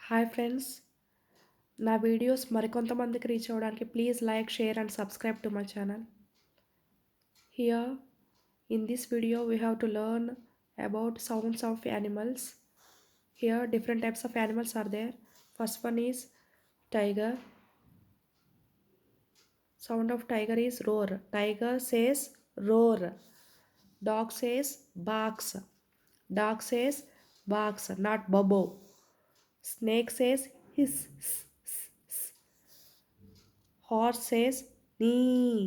Hi friends, నా videos మరికొంతమందికి reach అవ్వడానికి please like, share and subscribe to my channel. Here in this video we have to learn about sounds of animals. Here different types of animals are there. First one is tiger. Sound of tiger is roar. Tiger says roar. Dog says barks. Dog says barks, not bobo. Snake says hiss. Horse says knee,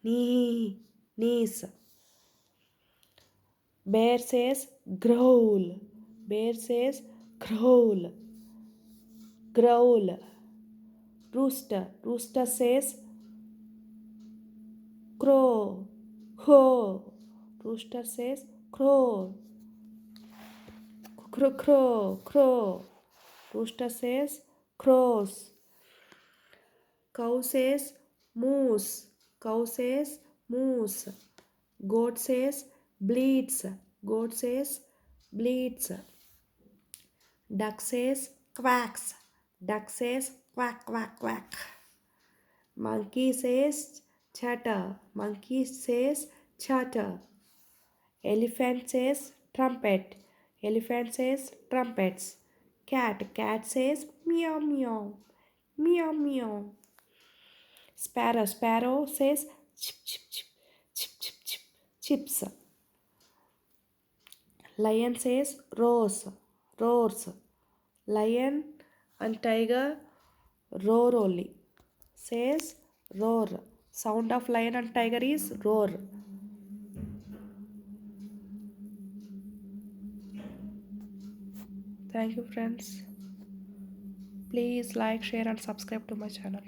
knee, knees. Bear says growl. Bear says growl, growl. Rooster. Rooster says crow, crow. Rooster says crow, crow, crow, crow. Rooster says crows. Cow says moose. Cow says moose. Goat says bleats. Goat says bleats. Duck says quacks. Duck says quack, quack, quack. Monkey says chatter. Monkey says chatter. Elephant says trumpet. Elephant says trumpets. Cat. Cat says meow, meow. Meow, meow. Sparrow. Sparrow says chip, chip, chip. Chip, chip, chip. Chips. Lion says roars. Roars. Lion and tiger roar only. Says roar. Sound of lion and tiger is roar. Thank you friends. Please like, share and subscribe to my channel.